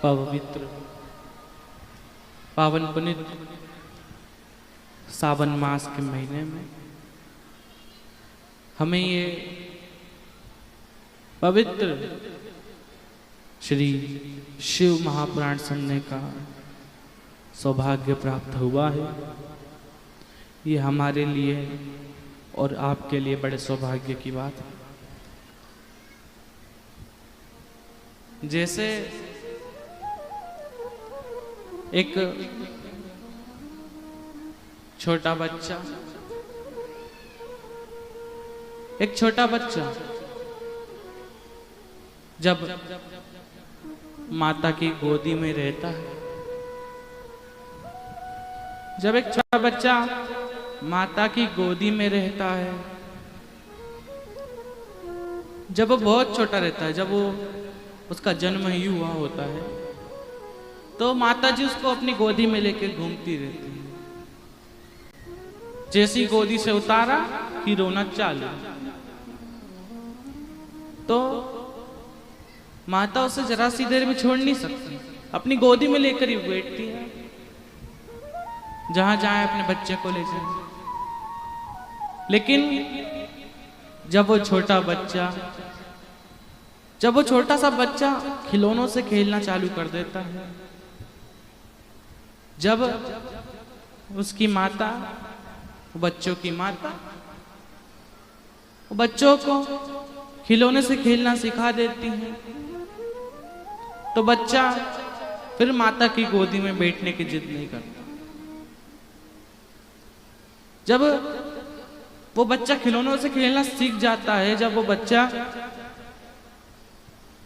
पवित्र पावन पुनीत सावन मास के महीने में हमें ये पवित्र श्री शिव महापुराण सुनने का सौभाग्य प्राप्त हुआ है। ये हमारे लिए और आपके लिए बड़े सौभाग्य की बात है। जैसे एक छोटा बच्चा जब माता की गोदी में रहता है, जब एक छोटा बच्चा माता की गोदी में रहता है, जब वो बहुत छोटा रहता है, जब वो उसका जन्म ही हुआ होता है, तो माता जी उसको अपनी गोदी में लेके घूमती रहती है। जैसी गोदी से उतारा कि रोना चालू, तो माता उसे जरा सी देर में छोड़ नहीं सकती, अपनी गोदी में लेकर ही बैठती है, जहां जाए अपने बच्चे को ले जाए। लेकिन जब वो छोटा सा बच्चा खिलौनों से खेलना चालू कर देता है, जब उसकी माता, बच्चों की माता बच्चों को खिलौने से खेलना सिखा देती है, तो बच्चा फिर माता की गोदी में बैठने की जिद नहीं करता। जब वो बच्चा खिलौनों से खेलना सीख जाता है, जब वो बच्चा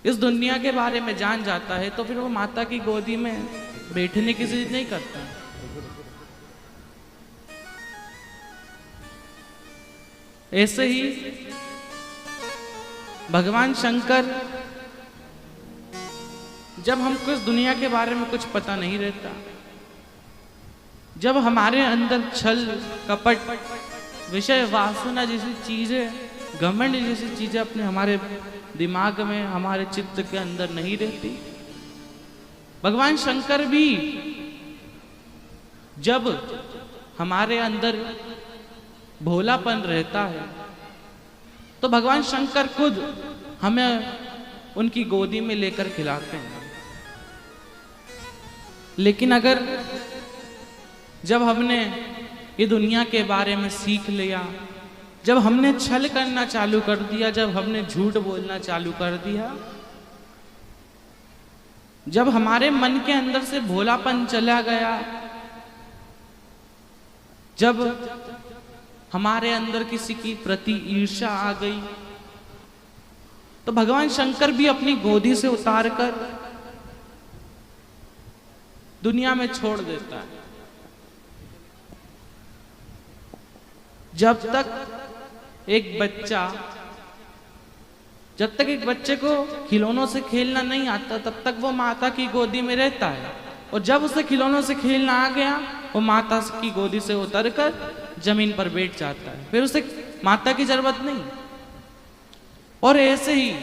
इस दुनिया के बारे में जान जाता है, तो फिर वो माता की गोदी में बैठने की जिद नहीं करता। ऐसे ही भगवान शंकर, जब हमको इस दुनिया के बारे में कुछ पता नहीं रहता, जब हमारे अंदर छल कपट विषय वासना जैसी चीजें, घमंड जैसी चीजें अपने हमारे दिमाग में, हमारे चित्त के अंदर नहीं रहती, भगवान शंकर भी जब हमारे अंदर भोलापन रहता है, तो भगवान शंकर खुद हमें उनकी गोदी में लेकर खिलाते हैं। लेकिन अगर जब हमने ये दुनिया के बारे में सीख लिया, जब हमने छल करना चालू कर दिया, जब हमने झूठ बोलना चालू कर दिया, जब हमारे मन के अंदर से भोलापन चला गया, जब हमारे अंदर किसी की प्रति ईर्ष्या आ गई, तो भगवान शंकर भी अपनी गोदी से उतारकर दुनिया में छोड़ देता है। जब तक एक बच्चे को खिलौनों से खेलना नहीं आता, तब तक वो माता की गोदी में रहता है, और जब उसे खिलौनों से खेलना आ गया, वो माता की गोदी से उतरकर जमीन पर बैठ जाता है, फिर उसे माता की जरूरत नहीं। और ऐसे ही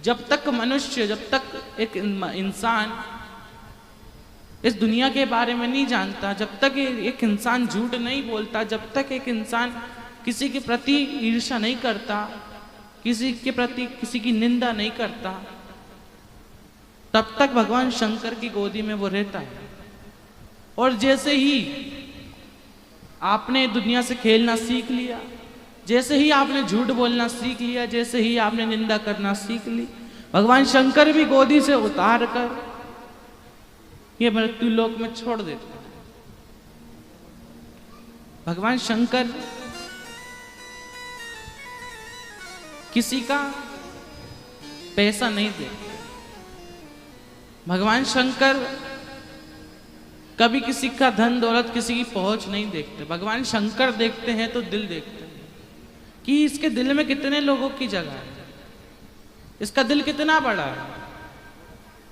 जब तक एक इंसान इस दुनिया के बारे में नहीं जानता, जब तक एक इंसान झूठ नहीं बोलता, जब तक एक इंसान किसी के प्रति ईर्ष्या नहीं करता, किसी के प्रति किसी की निंदा नहीं करता, तब तक भगवान शंकर की गोदी में वो रहता है। और जैसे ही आपने दुनिया से खेलना सीख लिया, जैसे ही आपने झूठ बोलना सीख लिया, जैसे ही आपने निंदा करना सीख ली, भगवान शंकर भी गोदी से उतार कर ये मृत्यु लोक में छोड़ देते हैं। भगवान शंकर किसी का पैसा नहीं देते, भगवान शंकर कभी किसी का धन दौलत, किसी की पहुंच नहीं देखते। भगवान शंकर देखते हैं तो दिल देखते हैं कि इसके दिल में कितने लोगों की जगह है, इसका दिल कितना बड़ा है,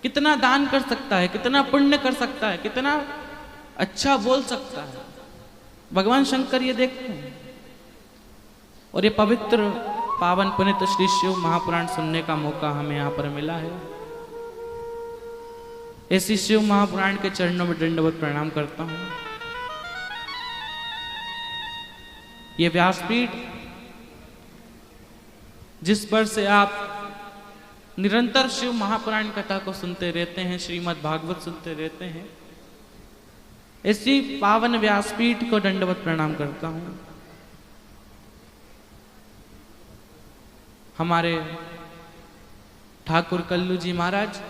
कितना दान कर सकता है, कितना पुण्य कर सकता है, कितना अच्छा बोल सकता है। भगवान शंकर ये देखते हैं। और ये पवित्र पावन पुनीत श्री शिव महापुराण सुनने का मौका हमें यहाँ पर मिला है। ऐसी शिव महापुराण के चरणों में दंडवत प्रणाम करता हूं। ये व्यासपीठ जिस पर से आप निरंतर शिव महापुराण कथा को सुनते रहते हैं, श्रीमद् भागवत सुनते रहते हैं, ऐसी पावन व्यासपीठ को दंडवत प्रणाम करता हूं। हमारे ठाकुर कल्लू जी महाराज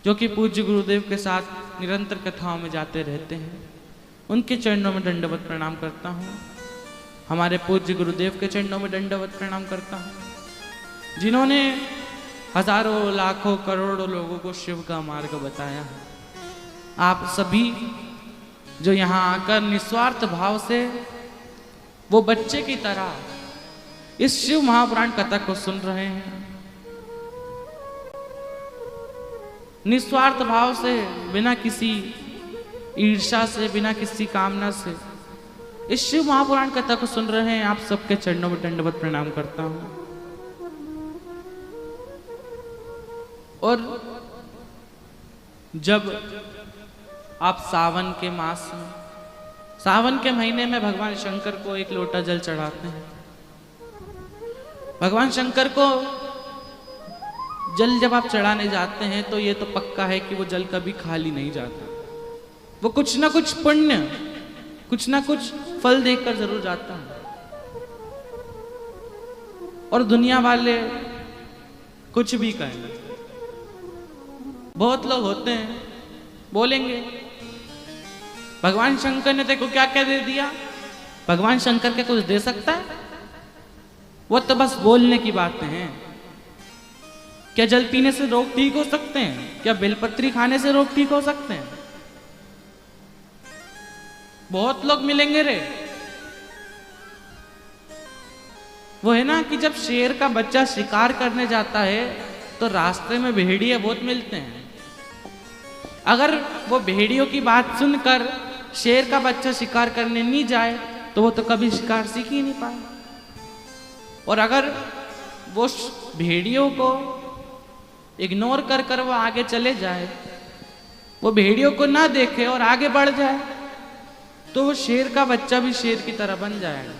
जो कि पूज्य गुरुदेव के साथ निरंतर कथाओं में जाते रहते हैं, उनके चरणों में दंडवत प्रणाम करता हूँ। हमारे पूज्य गुरुदेव के चरणों में दंडवत प्रणाम करता हूँ, जिन्होंने हजारों लाखों करोड़ों लोगों को शिव का मार्ग बताया है। आप सभी जो यहाँ आकर निस्वार्थ भाव से वो बच्चे की तरह इस शिव महापुराण कथा को सुन रहे हैं, निस्वार्थ भाव से, बिना किसी ईर्ष्या से, बिना किसी कामना से इस शिव महापुराण कथा को सुन रहे हैं, आप सबके चरणों में दंडवत प्रणाम करता हूं। और जब आप सावन के मास में, सावन के महीने में भगवान शंकर को एक लोटा जल चढ़ाते हैं, भगवान शंकर को जल जब आप चढ़ाने जाते हैं तो ये तो पक्का है कि वो जल कभी खाली नहीं जाता, वो कुछ ना कुछ पुण्य, कुछ ना कुछ फल देकर जरूर जाता है। और दुनिया वाले कुछ भी कहें, बहुत लोग होते हैं बोलेंगे भगवान शंकर ने तेरे को क्या क्या दे दिया, भगवान शंकर के कुछ दे सकता है? वो तो बस बोलने की बातें हैं। क्या जल पीने से रोग ठीक हो सकते हैं? क्या बेलपत्री खाने से रोग ठीक हो सकते हैं? बहुत लोग मिलेंगे रे। वो है ना कि जब शेर का बच्चा शिकार करने जाता है तो रास्ते में भेड़िए बहुत मिलते हैं। अगर वो भेड़ियों की बात सुनकर शेर का बच्चा शिकार करने नहीं जाए तो वो तो कभी शिकार सीख ही नहीं पाए। और अगर वो भेड़ियों को इग्नोर कर कर वो आगे चले जाए, वो भेड़ियों को ना देखे और आगे बढ़ जाए, तो वो शेर का बच्चा भी शेर की तरह बन जाएगा।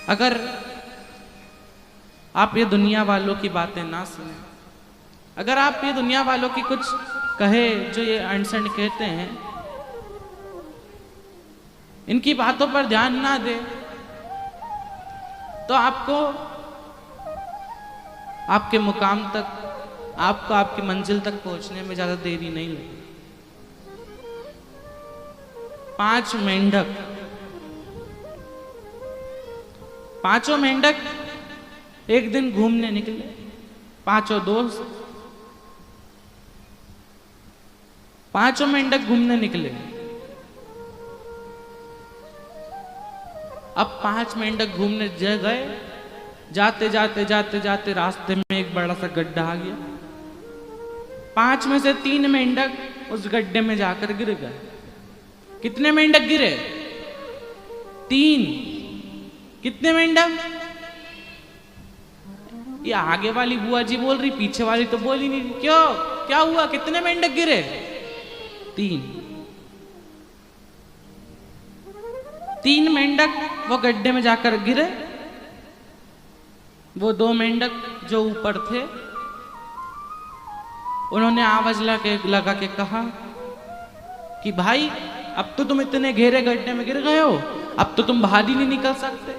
अगर आप ये दुनिया वालों की बातें ना सुने, अगर आप ये दुनिया वालों की कुछ कहे जो ये अनसन कहते हैं, इनकी बातों पर ध्यान ना दे, तो आपको आपके मुकाम तक, आपको आपकी मंजिल तक पहुंचने में ज्यादा देरी नहीं लगी। 5 मेंढक, 5 मेंढक एक दिन घूमने निकले, 5 दोस्त, 5 मेंढक घूमने निकले। अब 5 मेंढक घूमने गए, जाते जाते जाते जाते रास्ते में एक बड़ा सा गड्ढा आ गया। 5 में से 3 मेंढक उस गड्ढे में जाकर गिर गए। कितने मेंढक गिरे? 3। कितने मेंढक? ये आगे वाली बुआ जी बोल रही, पीछे वाली तो बोल ही नहीं रही। क्यों? क्या हुआ? कितने मेंढक गिरे? 3। 3 मेंढक वो गड्ढे में जाकर गिरे। वो 2 मेंढक जो ऊपर थे, उन्होंने आवाज लगा के कहा कि भाई अब तो तुम इतने गहरे गड्ढे में गिर गए हो, अब तो तुम बाहर ही नहीं निकल सकते,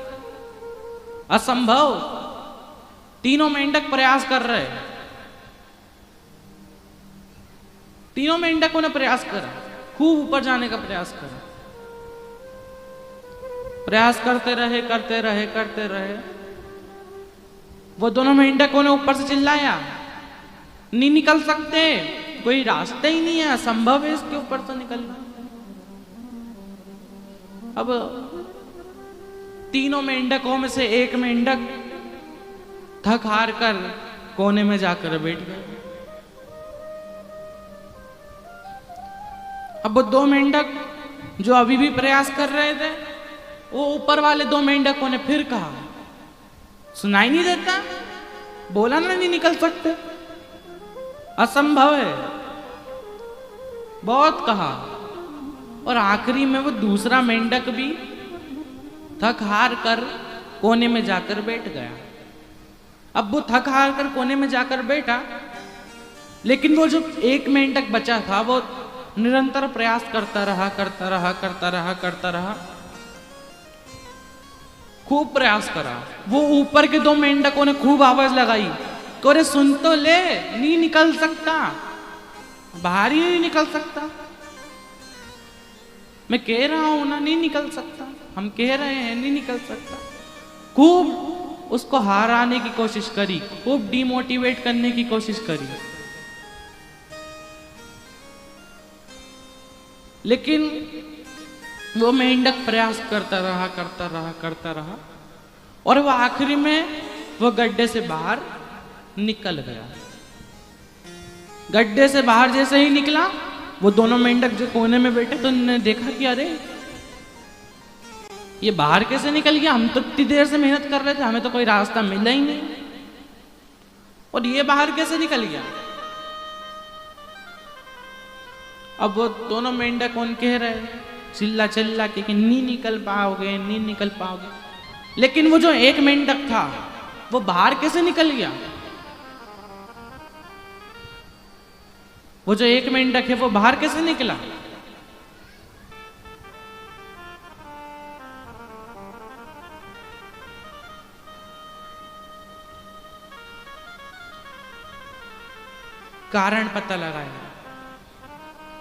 असंभव। तीनों मेंढक प्रयास कर रहे, तीनों मेंढकों ने प्रयास करा, खूब ऊपर जाने का प्रयास करा, प्रयास करते रहे करते रहे करते रहे। वो दोनों मेंढकों ने ऊपर से चिल्लाया, नहीं निकल सकते, कोई रास्ता ही नहीं है, असंभव है इसके ऊपर से निकलना। अब तीनों मेंढकों में से एक मेंढक थक हार कर कोने में जाकर बैठ गए। अब वो 2 मेंढक जो अभी भी प्रयास कर रहे थे, वो ऊपर वाले 2 मेंढकों ने फिर कहा, सुनाई नहीं देता, बोला ना नहीं निकल सकते। असंभव है, बहुत कहा। और आखिरी में वो दूसरा मेंढक भी थक हार कर कोने में जाकर बैठ गया। अब वो थक हार कर कोने में जाकर बैठा, लेकिन वो जो एक मेंढक बचा था वो निरंतर प्रयास करता रहा, खूब प्रयास करा। वो ऊपर के दो मेंढकों ने खूब आवाज लगाई, अरे सुन तो ले, नहीं निकल सकता, बाहर ही नहीं निकल सकता। मैं कह रहा हूं ना, नहीं निकल सकता, हम कह रहे हैं नहीं निकल सकता। खूब उसको हराने की कोशिश करी, खूब डिमोटिवेट करने की कोशिश करी, लेकिन वो मेंढक प्रयास करता रहा और वो आखिरी में वो गड्ढे से बाहर निकल गया। गड्ढे से बाहर जैसे ही निकला, वो दोनों मेंढक जो कोने में बैठे तो उन्होंने देखा कि अरे ये बाहर कैसे निकल गया, हम तो इतनी देर से मेहनत कर रहे थे, हमें तो कोई रास्ता मिला ही नहीं, और ये बाहर कैसे निकल गया। अब वो दोनों मेंढक कौन कह रहे चिल्ला चिल्ला के कि नहीं निकल पाओगे, नहीं निकल पाओगे। लेकिन वो जो एक मेंढक था वो बाहर कैसे निकल गया। वो जो एक मेंढक है वो बाहर कैसे निकला। कारण पता लगाया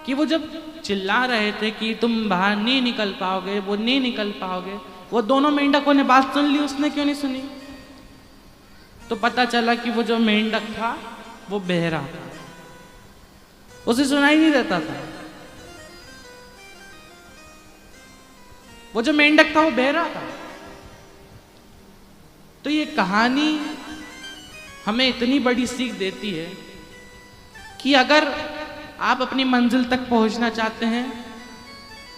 कि वो जब चिल्ला रहे थे कि तुम बाहर नहीं निकल पाओगे, वो नहीं निकल पाओगे, वो दोनों मेंढकों ने बात सुन ली, उसने क्यों नहीं सुनी। तो पता चला कि वो जो मेंढक था वो बहरा था, उसे सुनाई नहीं देता था। वो जो मेंढक था वो बहरा था। तो ये कहानी हमें इतनी बड़ी सीख देती है कि अगर आप अपनी मंजिल तक पहुंचना चाहते हैं,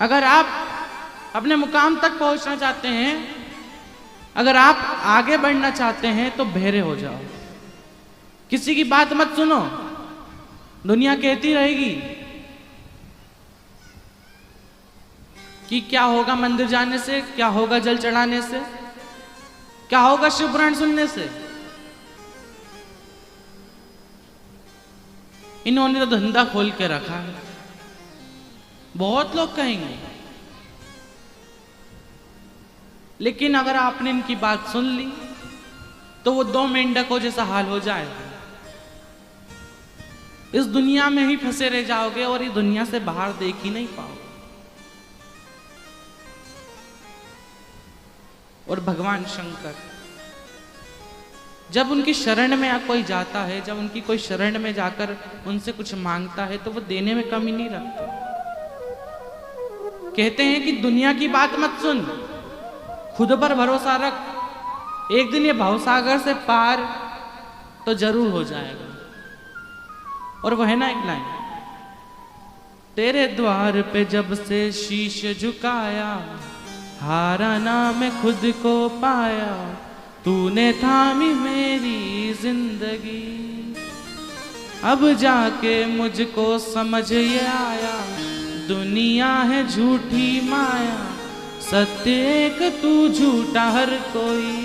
अगर आप अपने मुकाम तक पहुंचना चाहते हैं, अगर आप आगे बढ़ना चाहते हैं तो बहरे हो जाओ। किसी की बात मत सुनो। दुनिया कहती रहेगी कि क्या होगा मंदिर जाने से, क्या होगा जल चढ़ाने से, क्या होगा शिव पुराण सुनने से। इन्होंने तो धंधा खोल के रखा है, बहुत लोग कहेंगे। लेकिन अगर आपने इनकी बात सुन ली तो वो दो मेंढकों जैसा हाल हो जाएगा। इस दुनिया में ही फंसे रह जाओगे और इस दुनिया से बाहर देख ही नहीं पाओगे। और भगवान शंकर जब उनकी शरण में कोई जाता है, जब उनकी कोई शरण में जाकर उनसे कुछ मांगता है तो वो देने में कमी नहीं रखते। कहते हैं कि दुनिया की बात मत सुन, खुद पर भरोसा रख, एक दिन ये भवसागर से पार तो जरूर हो जाएगा। और वो है ना एक लाइन, तेरे द्वार पे जब से शीश झुकाया, हारा ना मैं खुद को पाया, तूने थामी मेरी जिंदगी। अब जाके मुझको समझ ये आया, दुनिया है झूठी माया, सत्य एक तू झूठा हर कोई।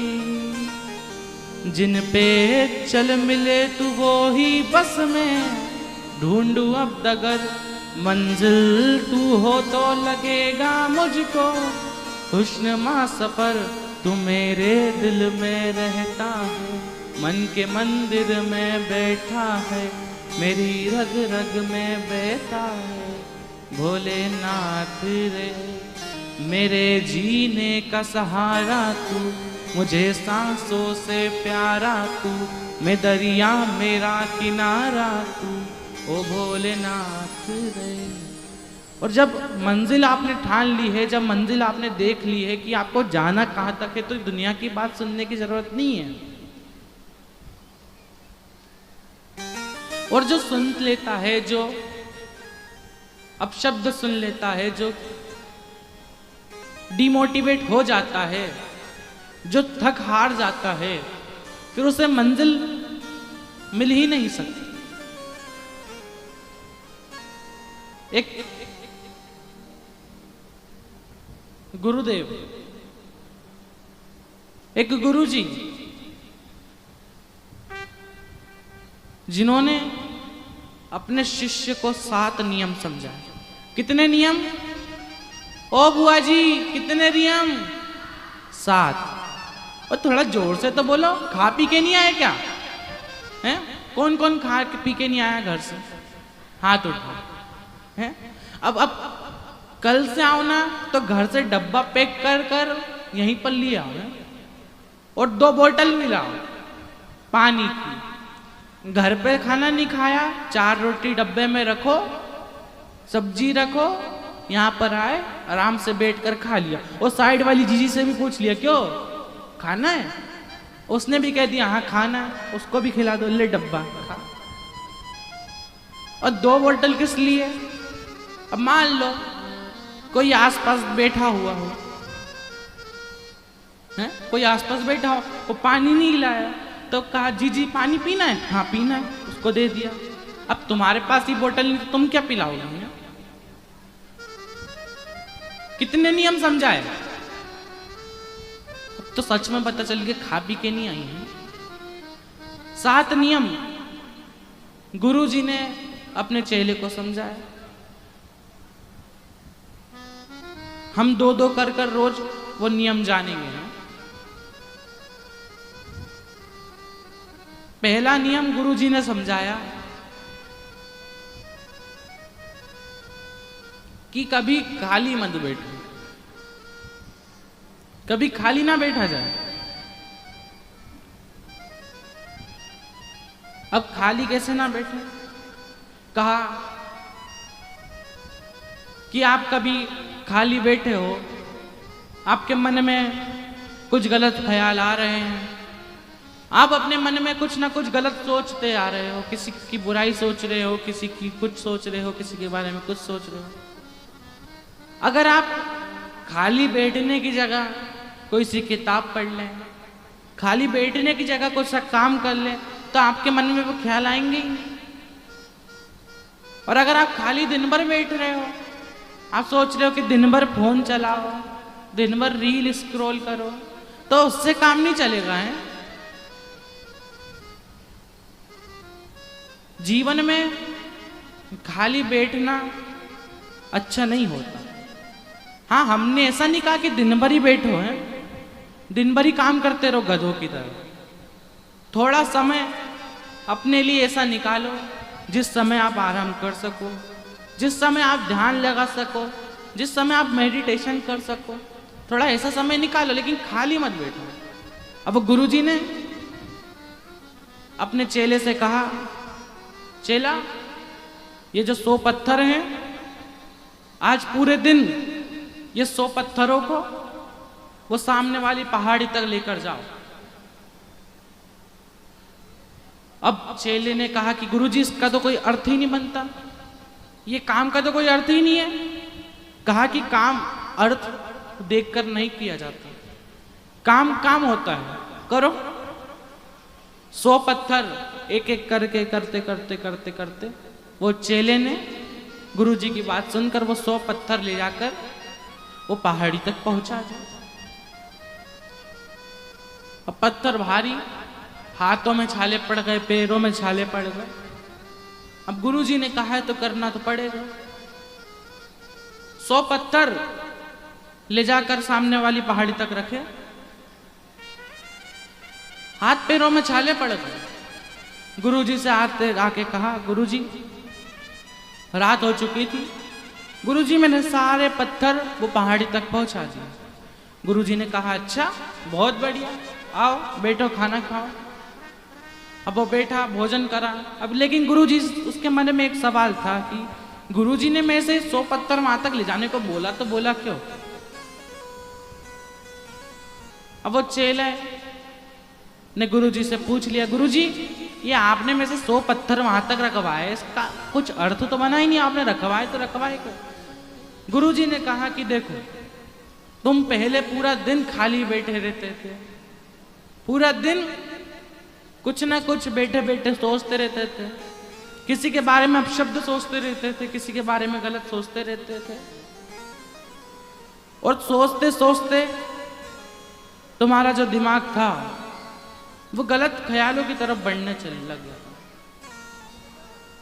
जिन पे चल मिले तू वो ही बस में, ढूंढू अब डगर मंजिल तू हो तो लगेगा मुझको। खुशनुमा सफर तू मेरे दिल में रहता है, मन के मंदिर में बैठा है, मेरी रग रग में बहता है। भोलेनाथ रे मेरे जीने का सहारा तू, मुझे सांसों से प्यारा तू, मैं दरिया मेरा किनारा तू, ओ भोलेनाथ रे। और जब मंजिल आपने ठान ली है, जब मंजिल आपने देख ली है कि आपको जाना कहाँ तक है, तो दुनिया की बात सुनने की जरूरत नहीं है। और जो सुन लेता है, जो अपशब्द सुन लेता है, जो डिमोटिवेट हो जाता है, जो थक हार जाता है, फिर उसे मंजिल मिल ही नहीं सकती। एक गुरुदेव, एक गुरुजी जिन्होंने अपने शिष्य को 7 नियम समझाए। कितने नियम? ओ बुआ जी कितने नियम? 7। और थोड़ा जोर से तो बोलो, खा पी के नहीं आए क्या? हैं? कौन कौन खा पी के नहीं आया घर से? हाथ उठाओ। हैं? अब कल से आओ ना तो घर से डब्बा पैक कर कर यहीं पर ले आओ ना? और 2 बोतल भी लाओ पानी की। घर पे खाना नहीं खाया, 4 रोटी डब्बे में रखो, सब्जी रखो, यहाँ पर आए आराम से बैठकर खा लिया। और साइड वाली जीजी से भी पूछ लिया क्यों खाना है? उसने भी कह दिया हाँ खाना है, उसको भी खिला दो, ले डब्बा खा। और 2 बोतल किस लिए? अब मान लो कोई आसपास बैठा हुआ हो, हैं? कोई आसपास बैठा हो, वो पानी नहीं लाया तो कहा जीजी पानी पीना है? हाँ पीना है, उसको दे दिया। अब तुम्हारे पास ही बोतल नहीं तो तुम क्या पिलाओगे? कितने नियम समझाए? तो सच में पता चल गया खा पी के नहीं आई हैं। 7 नियम गुरुजी ने अपने चेले को समझाया। हम 2-2 कर कर रोज वो नियम जानेंगे। पहला नियम गुरुजी ने समझाया कि कभी खाली मत बैठो, कभी खाली ना बैठा जाए। अब खाली कैसे ना बैठे? कहा कि आप कभी खाली बैठे हो, आपके मन में कुछ गलत ख्याल आ रहे हैं, आप अपने मन में कुछ ना कुछ गलत सोचते आ रहे हो, किसी की बुराई सोच रहे हो, किसी की कुछ सोच रहे हो, किसी के बारे में कुछ सोच रहे हो। अगर आप खाली बैठने की जगह कोई सी किताब पढ़ लें, खाली बैठने की जगह कुछ सा काम कर लें, तो आपके मन में वो ख्याल आएंगे ही नहीं। और अगर आप खाली दिन भर बैठ रहे हो, आप सोच रहे हो कि दिन भर फोन चलाओ, दिन भर रील स्क्रॉल करो, तो उससे काम नहीं चलेगा। है जीवन में खाली बैठना अच्छा नहीं होता। हाँ, हमने ऐसा नहीं कहा कि दिन भर ही बैठो, हैं दिन भर ही काम करते रहो गधों की तरह। थोड़ा समय अपने लिए ऐसा निकालो जिस समय आप आराम कर सको, जिस समय आप ध्यान लगा सको, जिस समय आप मेडिटेशन कर सको। थोड़ा ऐसा समय निकालो, लेकिन खाली मत बैठो। अब गुरुजी ने अपने चेले से कहा, चेला ये जो 100 पत्थर हैं, आज पूरे दिन ये 100 पत्थरों को वो सामने वाली पहाड़ी तक लेकर जाओ। अब चेले ने कहा कि गुरुजी इसका तो कोई अर्थ ही नहीं बनता, ये काम का तो कोई अर्थ ही नहीं है। कहा कि काम अर्थ देखकर नहीं किया जाता, काम काम होता है, करो। 100 पत्थर एक एक करके करते करते करते करते वो चेले ने गुरुजी की बात सुनकर वो 100 पत्थर ले जाकर वो पहाड़ी तक पहुंचा दिया। अब पत्थर भारी, हाथों में छाले पड़ गए, पैरों में छाले पड़ गए। अब गुरुजी ने कहा है तो करना तो पड़ेगा। 100 पत्थर ले जाकर सामने वाली पहाड़ी तक रखे, हाथ पैरों में छाले पड़ गए। गुरुजी से आके कहा, गुरुजी रात हो चुकी थी, गुरुजी मैंने सारे पत्थर वो पहाड़ी तक पहुंचा दिए। गुरुजी ने कहा अच्छा बहुत बढ़िया, आओ बैठो खाना खाओ। अब वो बैठा, भोजन करा। अब लेकिन गुरुजी उसके मन में एक सवाल था कि गुरुजी ने मेरे से 100 पत्थर वहां तक ले जाने को बोला, तो बोला क्यों? अब वो चेले ने गुरुजी से पूछ लिया, गुरुजी ये आपने मेरे से 100 पत्थर वहां तक रखवाए, इसका कुछ अर्थ तो बना ही नहीं, आपने रखवाए तो रखवाए क्यों? गुरुजी ने कहा कि देखो, तुम पहले पूरा दिन खाली बैठे रहते थे, पूरा दिन कुछ ना कुछ बैठे बैठे सोचते रहते थे किसी के बारे में अपशब्द सोचते रहते थे, किसी के बारे में गलत सोचते रहते थे, और सोचते सोचते तुम्हारा जो दिमाग था वो गलत ख्यालों की तरफ बढ़ने चलने लग गया,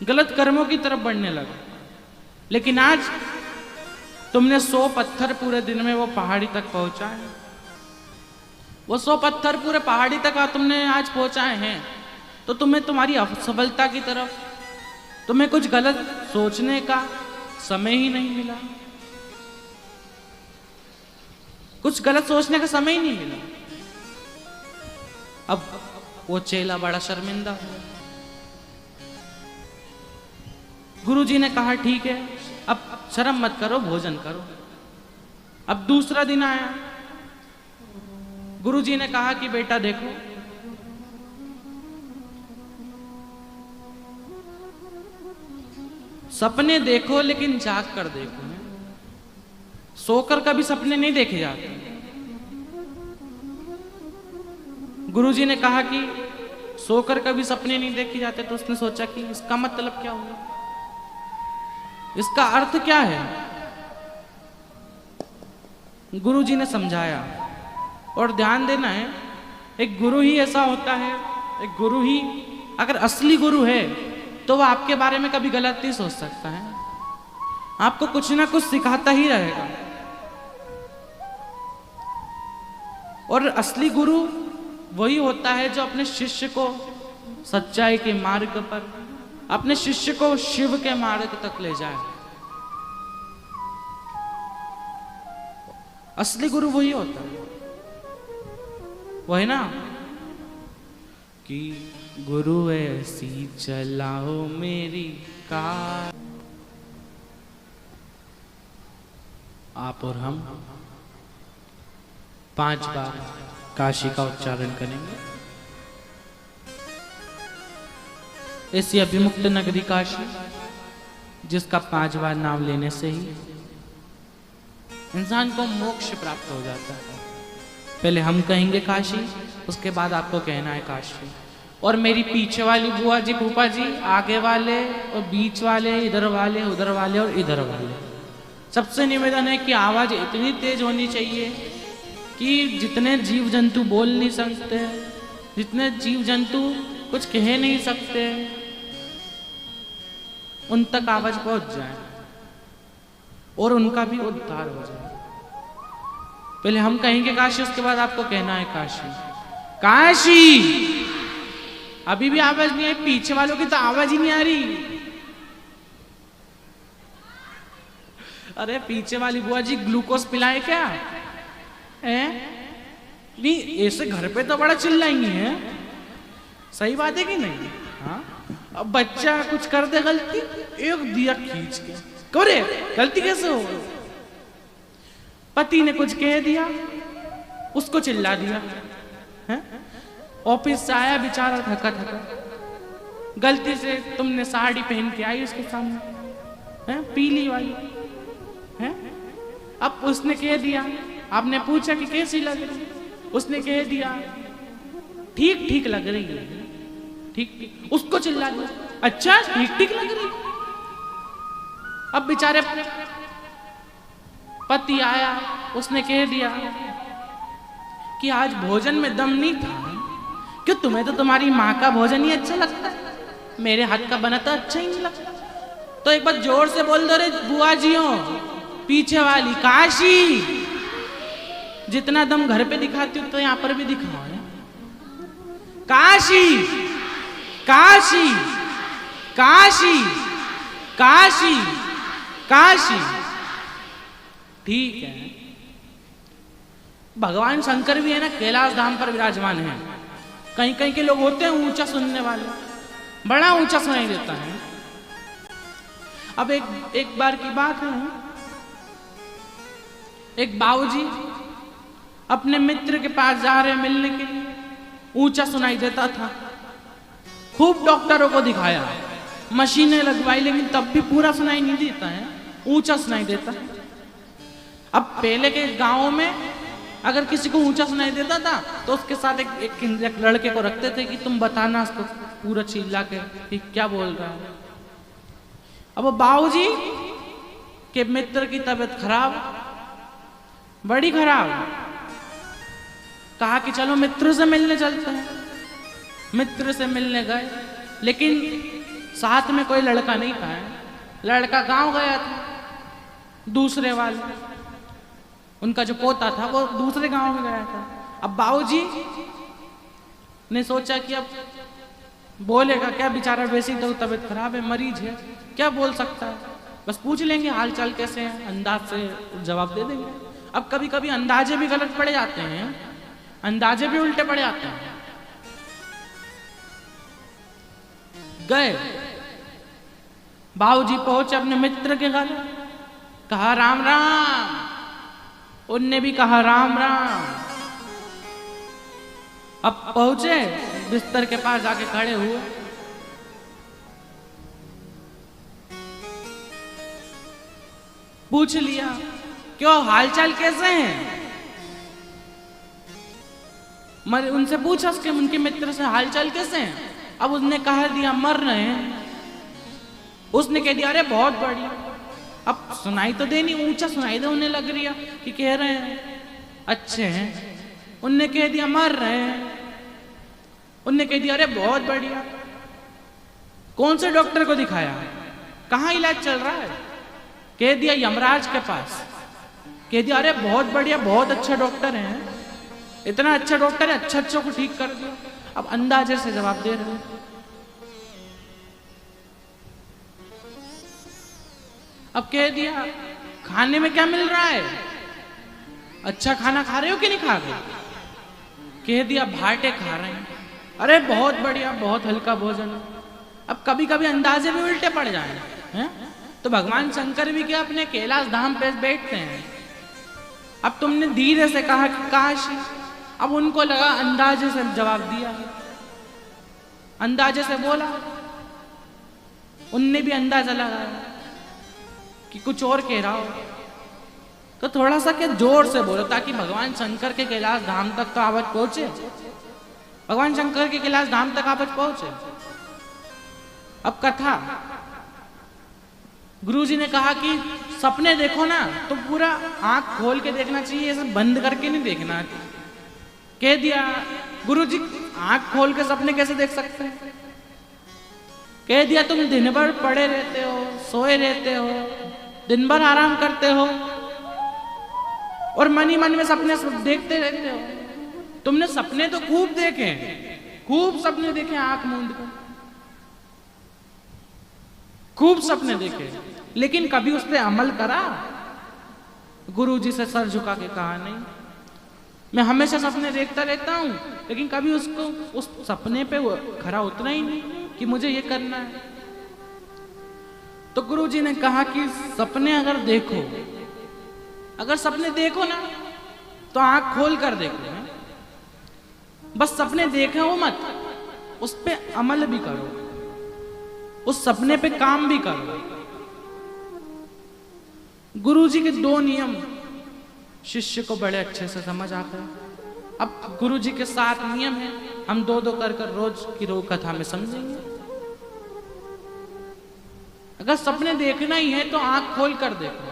गलत कर्मों की तरफ बढ़ने लगा। लेकिन आज तुमने 100 पत्थर पूरे दिन में वो पहाड़ी तक पहुंचाए, वो 100 पत्थर पूरे पहाड़ी तक तुमने आज पहुंचाए हैं, तो तुम्हें तुम्हारी असफलता की तरफ, तुम्हें कुछ गलत सोचने का समय ही नहीं मिला, कुछ गलत सोचने का समय ही नहीं मिला। अब वो चेला बड़ा शर्मिंदा है। गुरुजी ने कहा ठीक है, अब शर्म मत करो, भोजन करो। अब दूसरा दिन आया, गुरुजी ने कहा कि बेटा देखो, सपने देखो लेकिन जाग कर देखो, सोकर कभी सपने नहीं देखे जाते। गुरुजी ने कहा कि सोकर कभी सपने नहीं देखे जाते, तो उसने सोचा कि इसका मतलब क्या हुआ, इसका अर्थ क्या है। गुरुजी ने समझाया, और ध्यान देना है, एक गुरु ही ऐसा होता है, एक गुरु ही अगर असली गुरु है तो वह आपके बारे में कभी गलत नहीं सोच सकता है, आपको कुछ ना कुछ सिखाता ही रहेगा। और असली गुरु वही होता है जो अपने शिष्य को सच्चाई के मार्ग पर, अपने शिष्य को शिव के मार्ग तक ले जाए। असली गुरु वही होता है, वही ना कि गुरु ऐसी चलाओ मेरी कार। आप और हम 5 बार काशी का उच्चारण करेंगे। ऐसी अभिमुक्त नगरी काशी, जिसका 5 बार नाम लेने से ही इंसान को मोक्ष प्राप्त हो जाता है। पहले हम कहेंगे काशी, उसके बाद आपको कहना है काशी। और मेरी पीछे वाली बुआ जी, फूफा जी, आगे वाले और बीच वाले, इधर वाले, उधर वाले और इधर वाले, सबसे निवेदन है कि आवाज इतनी तेज होनी चाहिए कि जितने जीव जंतु बोल नहीं सकते, जितने जीव जंतु कुछ कह नहीं सकते, उन तक आवाज पहुंच जाए और उनका भी उद्धार हो जाए। पहले हम कहेंगे काशी, उसके बाद आपको कहना है काशी। काशी। अभी भी आवाज नहीं आई, पीछे वालों की तो आवाज ही नहीं आ रही। अरे पीछे वाली बुआ जी ग्लूकोज पिलाए क्या है? नहीं, ऐसे घर पे तो बड़ा चिल्लाएंगी है, सही बात है कि नहीं? हाँ, अब बच्चा कुछ कर दे गलती, एक दिया खींच के, करे गलती कैसे हो? पति ने कुछ कह दिया, उसको चिल्ला दिया है? ऑफिस से आया बेचारा थका थका, गलती से तुमने साड़ी पहन के आई उसके सामने है, पीली वाली है, अब उसने कह दिया, आपने पूछा कि कैसी लग रही, उसने कह दिया ठीक ठीक लग रही है, ठीक ठीक, उसको चिल्ला दिया, अच्छा ठीक ठीक लग रही। अब बेचारे पति आया, उसने कह दिया कि आज भोजन में दम नहीं था, क्यों तुम्हें तो तुम्हारी माँ का भोजन ही अच्छा लगता है, मेरे हाथ का बना तो अच्छा ही नहीं लगता। तो एक बार जोर से बोल दो रे बुआ जियों, पीछे वाली काशी। जितना दम घर पे दिखाती हूँ तो यहाँ पर भी दिखाओ है। काशी काशी काशी काशी काशी। ठीक है, भगवान शंकर भी है ना, कैलाश धाम पर विराजमान है। कहीं कहीं के लोग होते हैं ऊंचा सुनने वाले, बड़ा ऊंचा सुनाई देता है। अब एक बार की बात है, एक बाबूजी अपने मित्र के पास जा रहे मिलने के लिए, ऊंचा सुनाई देता था, खूब डॉक्टरों को दिखाया, मशीनें लगवाई, लेकिन तब भी पूरा सुनाई नहीं देता है, ऊंचा सुनाई देता है। अब पहले के गांवों में अगर किसी को ऊंचा सुनाई देता था तो उसके साथ एक लड़के को रखते थे कि तुम बताना उसको पूरा चिल्ला के कि क्या बोल रहा है, अब वो बाबूजी के मित्र की तबीयत खराब, बड़ी खराब। कहा कि चलो मित्र से मिलने चलते हैं। मित्र से मिलने गए, लेकिन साथ में कोई लड़का नहीं था। लड़का गांव गया था, दूसरे वाले, उनका जो पोता था वो दूसरे गांव में गया था। अब बाबूजी ने सोचा कि अब बोलेगा क्या, बेचारा वैसे ही तो तबीयत खराब है, मरीज है, क्या बोल सकता है, बस पूछ लेंगे हाल चाल कैसे है, अंदाज से जवाब दे देंगे। अब कभी कभी अंदाजे भी गलत पड़ जाते हैं, अंदाजे भी उल्टे पड़ जाते हैं। गए, बाबूजी पहुंचे अपने मित्र के घर, कहा राम राम, उनने भी कहा राम राम। अब पहुंचे, बिस्तर के पास जाके खड़े हुए, पूछ लिया क्यों हालचाल कैसे हैं। उनसे पूछा उसके उनके मित्र से हालचाल कैसे हैं। अब उसने कह दिया मर रहे हैं। उसने कह दिया अरे बहुत बढ़िया। अब सुनाई तो देनी, ऊंचा सुनाई दे उन्हें लग रही है कि कह रहे हैं अच्छे हैं। उनने कह दिया मर रहे हैं। उनने कह दिया अरे बहुत बढ़िया। कौन से डॉक्टर को दिखाया, कहाँ इलाज चल रहा है। कह दिया यमराज के पास। कह दिया अरे बहुत बढ़िया, बहुत अच्छा डॉक्टर है, इतना अच्छा डॉक्टर है, अच्छा को ठीक कर दिया। अब अंदाजे से जवाब दे रहे हैं। अब कह दिया खाने में क्या मिल रहा है, अच्छा खाना खा रहे हो कि नहीं खा रहे। कह दिया भाटे खा रहे हैं। अरे बहुत बढ़िया, बहुत हल्का भोजन। अब कभी कभी अंदाजे भी उल्टे पड़ जाए हैं, तो भगवान शंकर भी क्या अपने कैलाश धाम पे बैठते हैं। अब तुमने धीरे से कहा कि काशी, अब उनको लगा अंदाजे से जवाब दिया, अंदाजे से बोला। उनने भी अंदाजा लगाया कि कुछ और कह रहा हो, तो थोड़ा सा क्या जोर से बोलो ताकि भगवान शंकर के कैलाश धाम तक तो आवाज पहुंचे, भगवान शंकर के कैलाश धाम तक आवाज पहुंचे। अब कथा, गुरुजी ने कहा कि सपने देखो ना तो पूरा आंख खोल के देखना चाहिए, ऐसे बंद करके नहीं देखना। कह दिया गुरुजी आंख खोल के सपने कैसे देख सकते हैं। कह दिया तुम दिन भर पड़े रहते हो, सोए रहते हो, दिन भर आराम करते हो और मन ही मन में सपने देखते रहते हो। तुमने सपने तो खूब देखे, खूब सपने देखे, आंख मूंद कर खूब सपने देखे, लेकिन कभी उस पर अमल करा। गुरुजी से सर झुका के कहा नहीं, मैं हमेशा सपने देखता रहता हूं, लेकिन कभी उसको उस सपने पे खरा उतरा ही नहीं कि मुझे ये करना है। तो गुरुजी ने कहा कि सपने अगर देखो, अगर सपने देखो ना तो आंख खोल कर देखो, बस सपने देखो मत, उस पे अमल भी करो, उस सपने पे काम भी करो। गुरुजी के दो नियम शिष्य को बड़े अच्छे से समझ आते हैं। अब गुरुजी के 7 नियम हैं, हम दो कर रोज की रोज कथा में समझेंगे। अगर सपने देखना ही है तो आंख खोल कर देखो।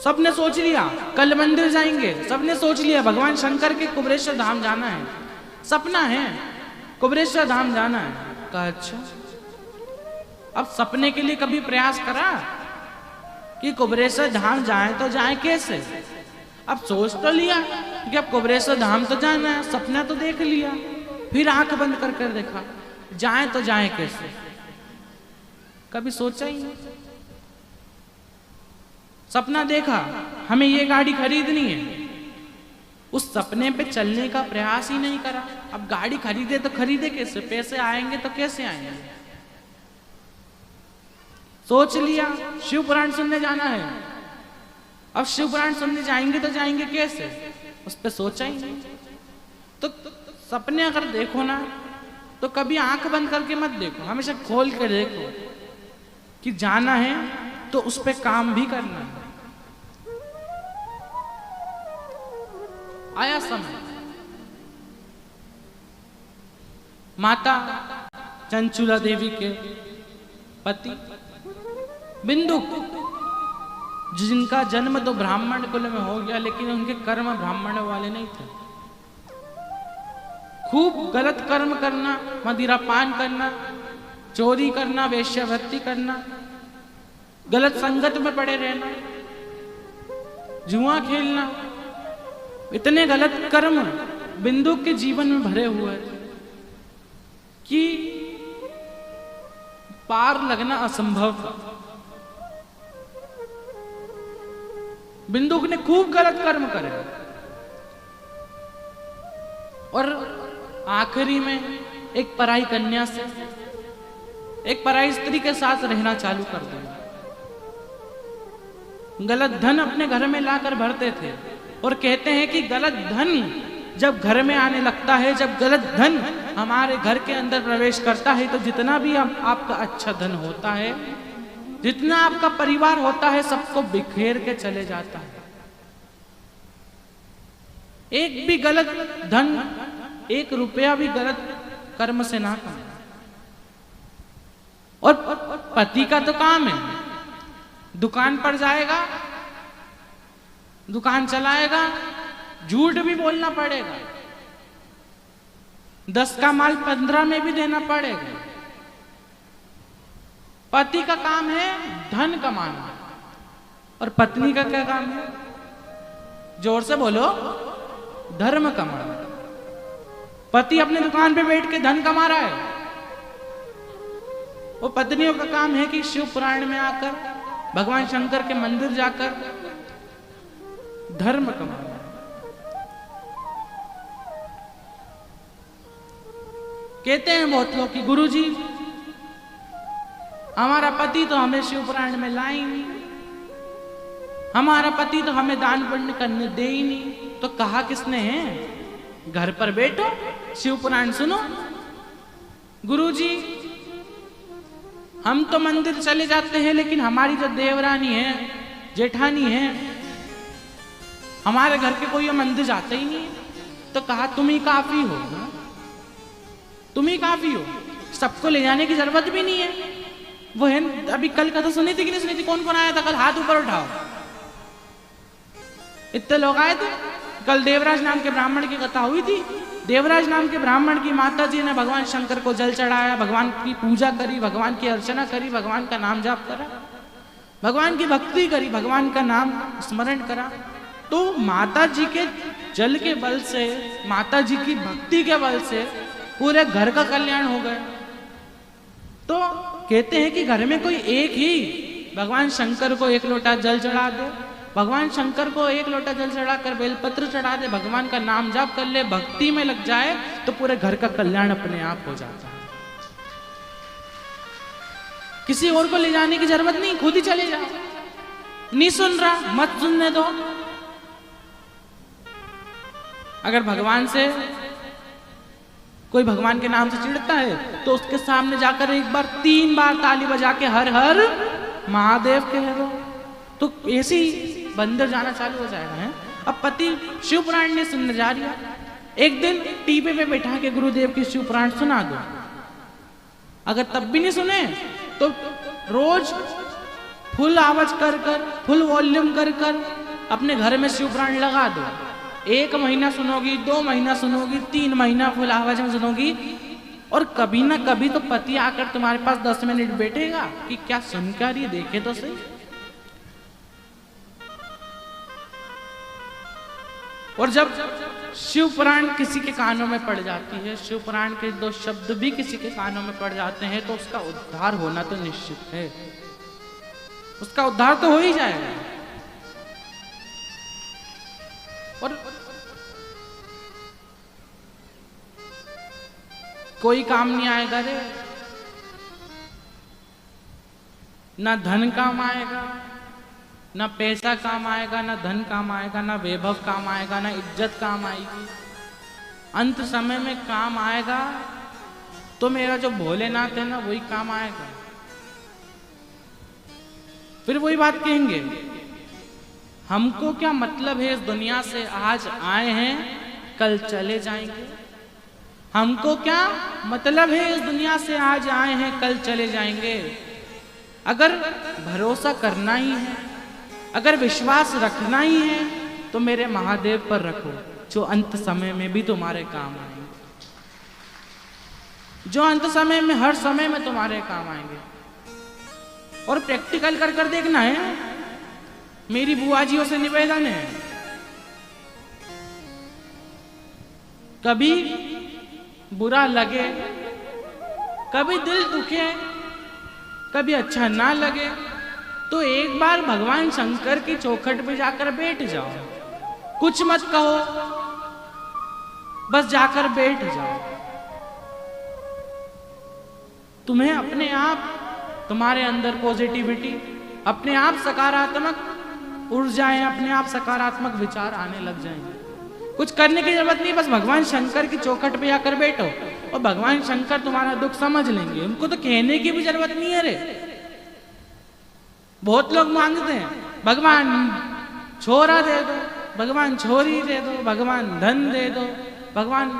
सबने सोच लिया कल मंदिर जाएंगे, सबने सोच लिया भगवान शंकर के कुबरेश्वर धाम जाना है, सपना है कुबरेश्वर धाम जाना है। कहा अच्छा, अब सपने के लिए कभी प्रयास करा कि कुबरेश्वर धाम जाए तो जाए कैसे। अब सोच तो लिया कि अब कुबरेश्वर धाम तो जाना है, सपना तो देख लिया, फिर आंख बंद कर कर देखा जाए तो जाए कैसे। कभी सोचा ही नहीं। सपना देखा हमें ये गाड़ी खरीदनी है, उस सपने पे चलने का प्रयास ही नहीं करा। अब गाड़ी खरीदे तो खरीदे कैसे, पैसे आएंगे तो कैसे आएंगे। सोच लिया शिव पुराण सुनने जाना है, अब शिव पुराण सुनने जाएंगे तो जाएंगे कैसे, उस पर सोचा ही नहीं। तो सपने अगर देखो ना तो कभी आंख बंद करके मत देखो, हमेशा खोल के देखो कि जाना है तो उस पर काम भी करना है। आया समय, माता चंचुला देवी के पति बिंदु, जिनका जन्म तो ब्राह्मण कुल में हो गया, लेकिन उनके कर्म ब्राह्मण वाले नहीं थे। खूब गलत कर्म करना, मदिरा पान करना, चोरी करना, वेश्यावृत्ति करना, गलत संगत में पड़े रहना, जुआ खेलना, इतने गलत कर्म बिंदु के जीवन में भरे हुए कि पार लगना असंभव था। बिंदु ने खूब गलत कर्म करे और आखिरी में एक पराई कन्या से, एक पराई स्त्री के साथ रहना चालू कर दिया। गलत धन अपने घर में लाकर भरते थे और कहते हैं कि गलत धन जब घर में आने लगता है, जब गलत धन हमारे घर के अंदर प्रवेश करता है, तो जितना भी आपका अच्छा धन होता है, जितना आपका परिवार होता है, सबको बिखेर के चले जाता है। एक भी गलत धन, एक रुपया भी गलत कर्म से ना कमाए। और पति का तो काम है, दुकान पर जाएगा, दुकान चलाएगा, झूठ भी बोलना पड़ेगा, 10 का माल 15 में भी देना पड़ेगा। पति का काम है धन कमाना, और पत्नी का क्या काम है? जोर से बोलो, धर्म कमाना। पति अपने दुकान पे बैठ के धन कमा रहा है, वो पत्नियों का काम है कि शिव पुराण में आकर, भगवान शंकर के मंदिर जाकर धर्म कमाना। कहते हैं बहुत लोग कि गुरुजी, हमारा पति तो हमें शिव पुराण में लाए ही नहीं, हमारा पति तो हमें दान पुण्य करने दे ही नहीं। तो कहा किसने है? घर पर बैठो, शिव पुराण सुनो। गुरुजी, हम तो मंदिर चले जाते हैं, लेकिन हमारी जो देवरानी है, जेठानी है, हमारे घर के कोई मंदिर जाते ही नहीं। तो कहा तुम ही काफी हो, तुम ही काफी हो, सबको ले जाने की जरूरत भी नहीं है। वो है अभी कल कथा सुनी थी कि नहीं सुनी थी? कौन कौन आया था कल? हाथ ऊपर उठाओ। इतने लोग आए थे कल। देवराज नाम के ब्राह्मण की कथा हुई थी। देवराज नाम के ब्राह्मण की माता जी ने भगवान शंकर को जल चढ़ाया, भगवान की पूजा करी, भगवान की अर्चना करी, भगवान का नाम जाप करा, भगवान की भक्ति करी, भगवान का नाम स्मरण करा। तो माता जी के जल के बल से, माता जी की भक्ति के बल से पूरे घर का कल्याण हो गया। तो कहते हैं कि घर में कोई एक ही भगवान शंकर को 1 लोटा जल चढ़ा दे, भगवान शंकर को 1 लोटा जल चढ़ाकर बेलपत्र चढ़ा दे, भगवान का नाम जाप कर ले, भक्ति में लग जाए, तो पूरे घर का कल्याण अपने आप हो जाता है। किसी और को ले जाने की जरूरत नहीं, खुद ही चले जाओ। नहीं सुन रहा, मत सुनने दो। अगर भगवान से कोई भगवान के नाम से चिढ़ता है, तो उसके सामने जाकर 1 बार 3 बार ताली बजा के हर हर महादेव कह दो, तो ऐसी बंदर जाना चालू हो जाएगा। है अब पति शिव पुराण ने सुनने जा रही है, एक दिन टीवी पे बैठा के गुरुदेव की शिव पुराण सुना दो। अगर तब भी नहीं सुने तो रोज फुल आवाज कर कर, फुल वॉल्यूम कर कर अपने घर में शिव पुराण लगा दो। 1 महीना सुनोगी, 2 महीना सुनोगी, 3 महीना फुल आवाज में सुनोगी, और कभी ना कभी तो पति आकर तुम्हारे पास 10 मिनट बैठेगा कि क्या सुनकर ये देखे तो सही। और जब शिव पुराण किसी के कानों में पड़ जाती है, शिव पुराण के 2 शब्द भी किसी के कानों में पड़ जाते हैं, तो उसका उद्धार होना तो निश्चित है, उसका उद्धार तो हो ही जाएगा। और कोई काम नहीं आएगा रे, ना धन काम आएगा, ना पैसा काम आएगा, ना धन काम आएगा, ना वैभव काम आएगा, ना इज्जत काम आएगी। अंत समय में काम आएगा तो मेरा जो भोलेनाथ है ना, वही काम आएगा। फिर वही बात कहेंगे, हमको क्या मतलब है इस दुनिया से, आज आए हैं कल चले जाएंगे। हमको क्या मतलब है इस दुनिया से, आज आए हैं कल चले जाएंगे। अगर भरोसा करना ही है, अगर विश्वास रखना ही है, तो मेरे महादेव पर रखो, जो अंत समय में भी तुम्हारे काम आएंगे, जो अंत समय में हर समय में तुम्हारे काम आएंगे। और प्रैक्टिकल कर कर देखना है। मेरी बुआजियों से निवेदन है, कभी बुरा लगे, कभी दिल दुखे, कभी अच्छा ना लगे, तो एक बार भगवान शंकर की चौखट पे जाकर बैठ जाओ, कुछ मत कहो, बस जाकर बैठ जाओ। तुम्हें अपने आप, तुम्हारे अंदर पॉजिटिविटी, अपने आप सकारात्मक ऊर्जाएं, अपने आप सकारात्मक विचार आने लग जाएंगे। कुछ करने की जरूरत नहीं, बस भगवान शंकर की चौखट पे जाकर बैठो और भगवान शंकर तुम्हारा दुख समझ लेंगे। उनको तो कहने की भी जरूरत नहीं है रे। बहुत लोग मांगते हैं, भगवान छोरा दे दो, भगवान छोरी दे दो, भगवान धन दे दो, भगवान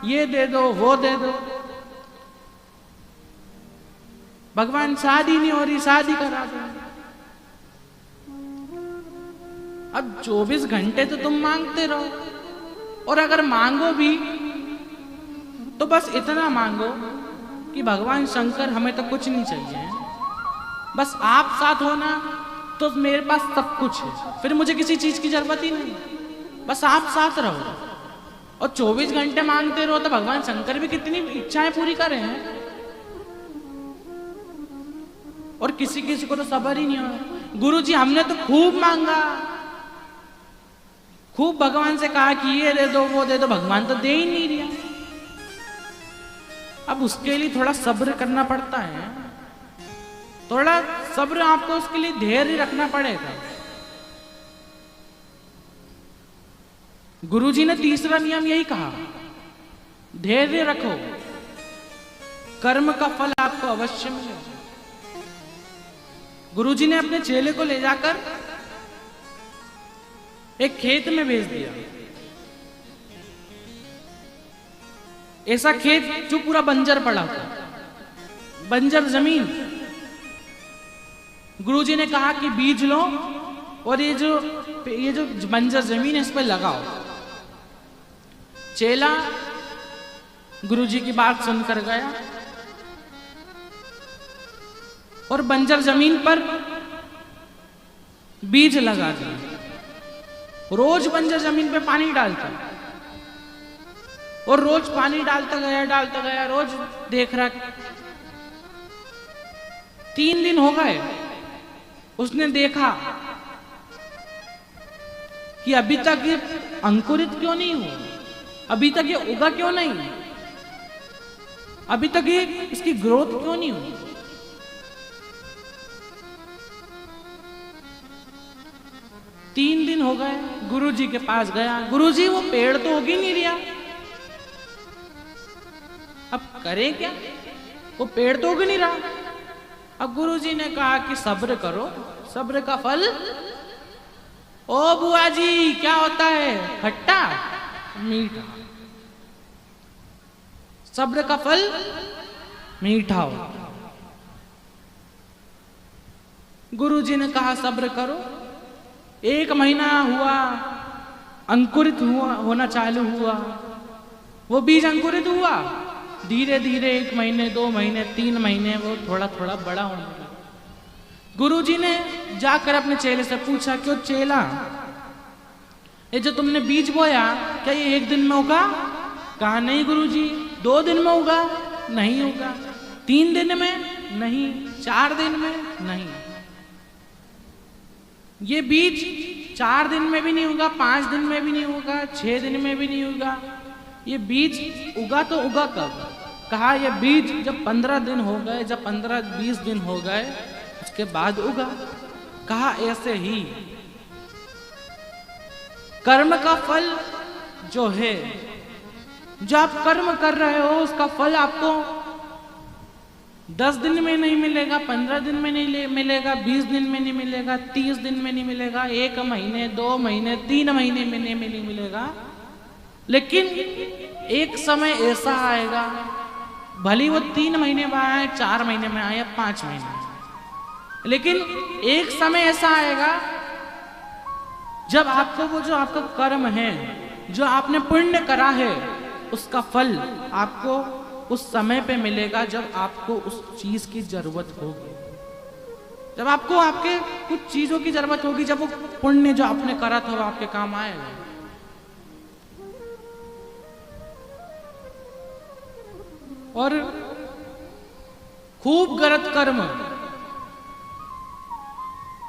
ये दे दो, वो दे दो, भगवान शादी नहीं हो रही, शादी करा दो। अब 24 घंटे तो तुम मांगते रहो, और अगर मांगो भी तो बस इतना मांगो कि भगवान शंकर हमें तो कुछ नहीं चाहिए, बस आप साथ होना तो मेरे पास सब कुछ है, फिर मुझे किसी चीज की जरूरत ही नहीं, बस आप साथ रहो। और 24 घंटे मांगते रहो तो भगवान शंकर भी कितनी इच्छाएं पूरी कर रहे हैं। और किसी किसी को तो सब्र ही नहीं हो। गुरुजी हमने तो खूब मांगा, खूब भगवान से कहा कि ये दे दो, वो दे दो, भगवान तो दे ही नहीं दिया। अब उसके लिए थोड़ा सब्र करना पड़ता है, थोड़ा सब्र, आपको उसके लिए धैर्य रखना पड़ेगा। गुरुजी ने तीसरा नियम यही कहा, धैर्य रखो, कर्म का फल आपको अवश्य मिलेगा। गुरुजी ने अपने चेले को ले जाकर एक खेत में भेज दिया, ऐसा खेत जो पूरा बंजर पड़ा था, बंजर जमीन। गुरुजी ने कहा कि बीज लो और ये जो बंजर जमीन है इस पर लगाओ। चेला गुरुजी की बात सुनकर गया और बंजर जमीन पर बीज लगा दिया। रोज बंजर जमीन पे पानी डालता और रोज पानी डालता गया, रोज देख रहा। 3 दिन हो गए, उसने देखा कि अभी तक ये अंकुरित क्यों नहीं हुआ, अभी तक ये उगा क्यों नहीं, अभी तक ये इसकी ग्रोथ क्यों नहीं हुई। 3 दिन हो गए, गुरुजी के पास गया। गुरुजी वो पेड़ तो उग ही नहीं रहा, अब करें क्या, वो पेड़ तो उग नहीं रहा। अब गुरुजी ने कहा कि सब्र करो, सब्र का फल, ओ बुआ जी क्या होता है, खट्टा मीठा, सब्र का फल मीठा हो। गुरुजी ने कहा सब्र करो। 1 महीना हुआ, अंकुरित होना चालू हुआ, वो बीज अंकुरित हुआ। धीरे धीरे 1 महीने, 2 महीने, 3 महीने वो थोड़ा थोड़ा बड़ा होने लगा। गुरुजी ने जाकर अपने चेले से पूछा, क्यों चेला, ये जो तुमने बीज बोया क्या ये 1 दिन में उगा? कहा नहीं गुरुजी। 2 दिन में उगा? नहीं उगा। 3 दिन में? नहीं। 4 दिन में? नहीं। ये बीज 4 दिन में भी नहीं उगा, 5 दिन में भी नहीं उगा, 6 दिन में भी नहीं उगा। ये बीज उगा तो उगा कब? कहा ये बीज जब 15 दिन हो गए, जब 15-20 दिन हो गए उसके बाद उगा। कहा ऐसे ही कर्म का फल जो है, जो आप कर्म कर रहे हो उसका फल आपको 10 दिन में नहीं मिलेगा, 15 दिन में नहीं मिलेगा, 20 दिन में नहीं मिलेगा, 30 दिन में नहीं मिलेगा, 1 महीने, 2 महीने, 3 महीने में नहीं मिलेगा। लेकिन एक समय ऐसा आएगा, भले वो 3 महीने में आए, 4 महीने में आए या 5 महीने में, लेकिन एक समय ऐसा आएगा जब आपको वो जो आपका कर्म है, जो आपने पुण्य करा है, उसका फल आपको उस समय पे मिलेगा जब आपको उस चीज की जरूरत होगी, जब आपको आपके कुछ चीजों की जरूरत होगी, जब वो पुण्य जो आपने करा था वो आपके काम आएगा। और खूब गलत कर्म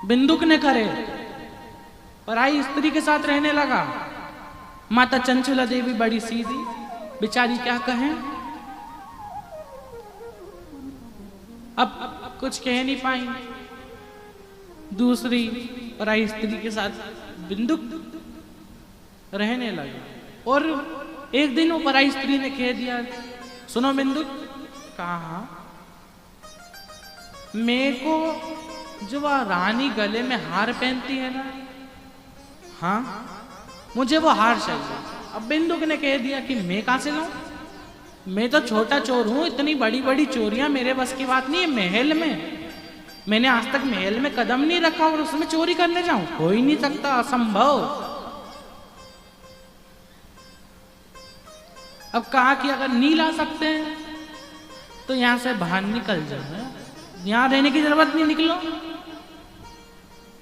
बिंदुक ने करे, पराई स्त्री के साथ रहने लगा। माता चंचला देवी बड़ी सीधी बेचारी, क्या कहें, अब कुछ कह नहीं पाई। दूसरी पराई स्त्री के साथ बिंदुक रहने लगा। और एक दिन वो पराई स्त्री ने कह दिया, सुनो बिंदुक, कहा मेरे को जो वह रानी गले में हार पहनती है ना, हाँ मुझे वो हार चाहिए। अब बिंदुक ने कह दिया कि मैं कहां से लाऊं, मैं तो छोटा चोर हूं, इतनी बड़ी बड़ी चोरियां मेरे बस की बात नहीं है। महल में मैंने आज तक महल में कदम नहीं रखा और उसमें चोरी करने जाऊं, हो ही नहीं सकता, असंभव। अब कहा कि अगर नहीं ला सकते हैं तो यहां से बाहर निकल जाओ, यहां रहने की जरूरत नहीं, निकलो।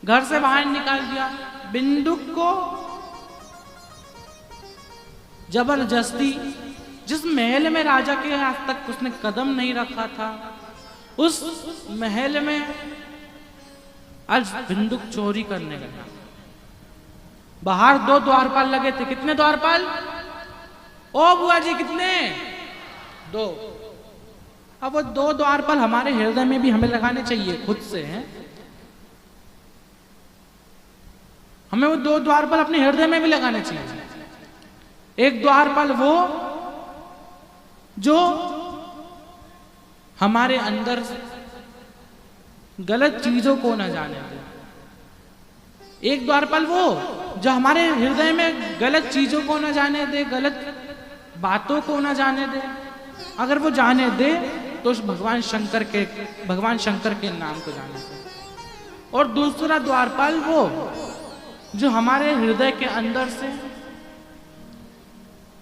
घर से बाहर निकाल दिया। बिंदुक को जबरदस्ती जिस महल में राजा के आज तक उसने कदम नहीं रखा था, उस महल में आज बिंदुक चोरी करने लगा। बाहर 2 द्वारपाल लगे थे। कितने द्वारपाल? ओ बुआ जी कितने? 2। अब वो 2 द्वारपाल हमारे हृदय में भी हमें लगाने चाहिए खुद से, हैं? हमें वो 2 द्वारपाल अपने हृदय में भी लगाने चाहिए। एक द्वारपाल वो जो हमारे अंदर गलत चीजों को न जाने दे। एक द्वारपाल वो जो हमारे हृदय में गलत चीजों को न जाने दे, गलत बातों को न जाने दे। अगर वो जाने दे तो उस भगवान शंकर के नाम को जाने दे। और दूसरा द्वारपाल वो जो हमारे हृदय के अंदर से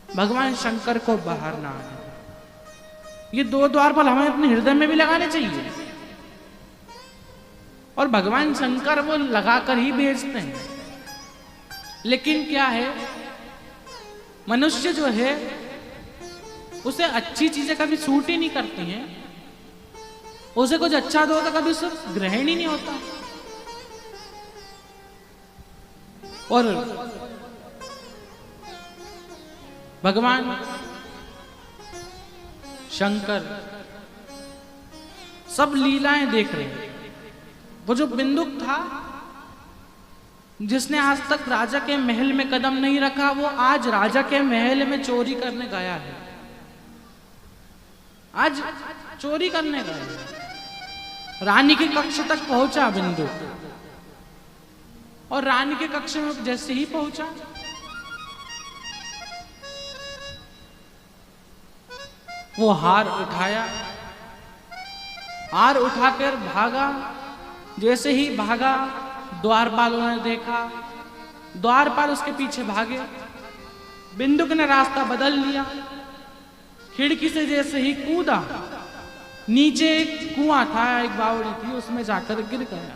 भगवान शंकर को बाहर ना आने। ये 2 द्वारपाल हमें अपने हृदय में भी लगाने चाहिए। और भगवान शंकर वो लगाकर ही भेजते हैं। लेकिन क्या है, मनुष्य जो है उसे अच्छी चीजें कभी सूट ही नहीं करती हैं। उसे कुछ अच्छा दो तो कभी उसे ग्रहण ही नहीं होता। और भगवान शंकर सब लीलाएं देख रहे हैं। वो जो बिंदुक था जिसने आज तक राजा के महल में कदम नहीं रखा, वो आज राजा के महल में चोरी करने गया है। आज चोरी करने गया है। रानी के कक्ष तक पहुंचा बिंदुक, और रानी के कक्ष में जैसे ही पहुंचा वो हार उठाया, हार उठाकर भागा। जैसे ही भागा द्वारपालों ने देखा, द्वारपाल उसके पीछे भागे। बिंदुक ने रास्ता बदल लिया, खिड़की से जैसे ही कूदा, नीचे एक कुआं था, एक बावड़ी थी, उसमें जाकर गिर गया।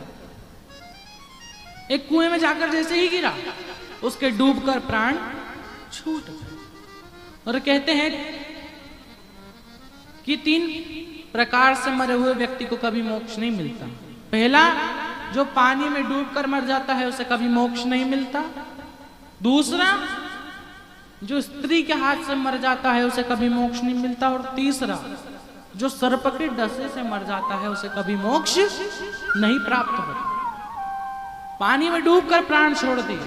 एक कुएं में जाकर जैसे ही गिरा, उसके डूबकर प्राण छूट गए। और कहते हैं कि 3 प्रकार से मरे हुए व्यक्ति को कभी मोक्ष नहीं मिलता। पहला, जो पानी में डूबकर मर जाता है उसे कभी मोक्ष नहीं मिलता। दूसरा, जो स्त्री के हाथ से मर जाता है उसे कभी मोक्ष नहीं मिलता। और तीसरा, जो सर्प के डसे से मर जाता है उसे कभी मोक्ष नहीं प्राप्त होता। पानी में डूबकर प्राण छोड़ दिए।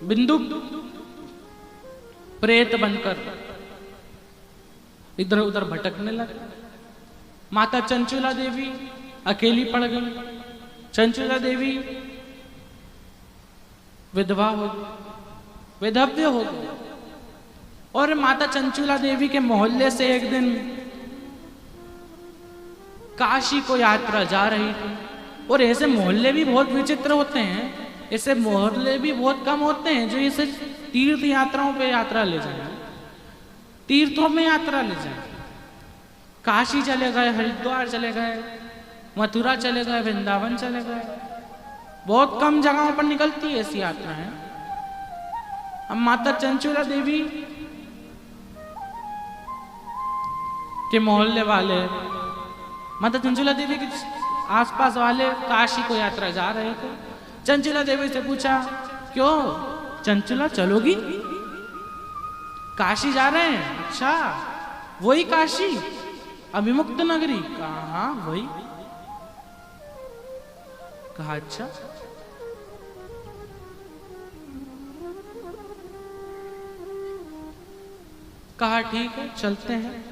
बिंदुक प्रेत बनकर इधर उधर भटकने लगा। माता चंचला देवी अकेली पड़ गई। चंचला देवी विधवा हो गई, विधव्य हो गई। और माता चंचला देवी के मोहल्ले से एक दिन काशी को यात्रा जा रही थी। और ऐसे मोहल्ले भी बहुत विचित्र होते हैं, ऐसे मोहल्ले भी बहुत कम होते हैं जो इसे तीर्थ यात्राओं पे यात्रा ले जाए, तीर्थों में यात्रा ले जाए। काशी चले गए, हरिद्वार चले गए, मथुरा चले गए, वृंदावन चले गए, बहुत कम जगहों पर निकलती है ऐसी यात्राएं। अब माता चंचुला देवी के मोहल्ले वाले, माता चंचुला देवी के आसपास वाले काशी को यात्रा जा रहे थे। चंचुला देवी से पूछा, क्यों चंचुला चलोगी? काशी जा रहे हैं? अच्छा, वही काशी, अभिमुक्त नगरी? कहा हाँ वही। कहा अच्छा। कहा ठीक है चलते हैं।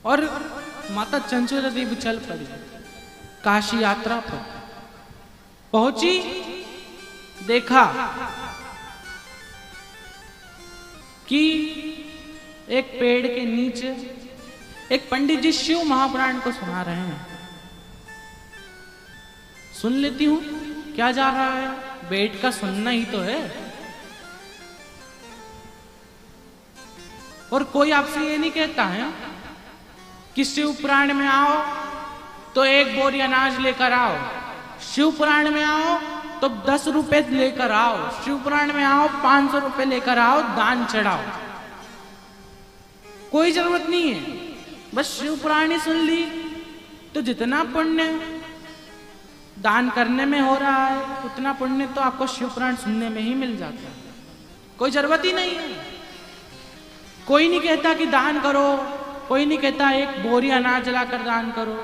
और माता चंचुला देवी चल पड़ी, काशी यात्रा पर पहुंची। देखा कि एक पेड़ के नीचे एक पंडित जी शिव महापुराण को सुना रहे हैं। सुन लेती हूं, क्या जा रहा है, बैठ का सुनना ही तो है। और कोई आपसे ये नहीं कहता है कि शिव पुराण में आओ तो एक बोरी अनाज लेकर आओ, शिव पुराण में आओ तो 10 रुपए लेकर आओ, शिव पुराण में आओ 500 रुपए लेकर आओ, दान चढ़ाओ। कोई जरूरत नहीं है, बस शिव पुराण ही सुन ली तो जितना पुण्य दान करने में हो रहा है उतना पुण्य तो आपको शिव पुराण सुनने में ही मिल जाता है। कोई जरूरत ही नहीं है। कोई नहीं कहता कि दान करो, कोई नहीं कहता एक बोरी अनाज लाकर दान करो।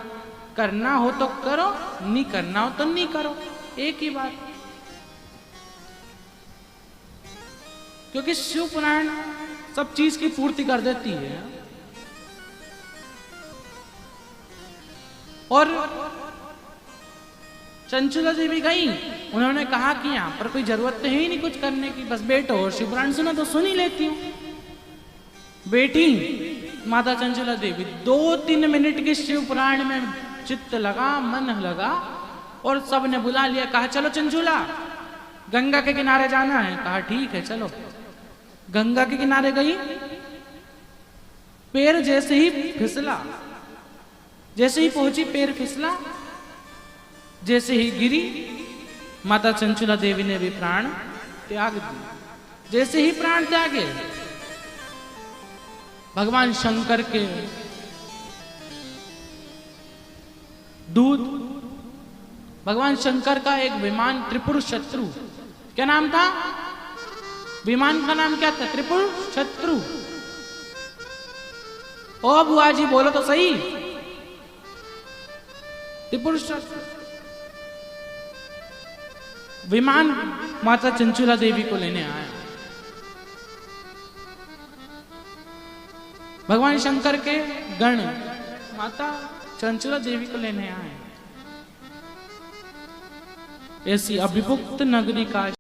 करना हो तो करो, नहीं करना हो तो नहीं करो, एक ही बात। क्योंकि शिव पुराण सब चीज की पूर्ति कर देती है। और चंचुला देवी गई, उन्होंने कहा कि यहां पर कोई जरूरत तो है ही नहीं कुछ करने की, बस बैठो और शिव पुराण सुनो तो सुन ही लेती हूं। बैठी माता चंचुला देवी, 2-3 मिनट के शिव पुराण में चित्त लगा, मन लगा, और सबने बुला लिया। कहा चलो चंचुला गंगा के किनारे जाना है। कहा ठीक है चलो। गंगा के किनारे गई, पैर जैसे ही फिसला, जैसे ही पहुंची पैर फिसला, जैसे ही गिरी माता चंचुला देवी ने भी प्राण त्याग दिए। जैसे ही प्राण त्यागे भगवान शंकर के दूत, भगवान शंकर का एक विमान त्रिपुर शत्रु, क्या नाम था विमान का नाम क्या था? त्रिपुर शत्रु। ओ बुआ जी बोलो तो सही, त्रिपुर शत्रु विमान माता चंचुला देवी को लेने आया। भगवान शंकर के गण माता चंचुला देवी को लेने आए। ऐसी अभिभुक्त नगरी का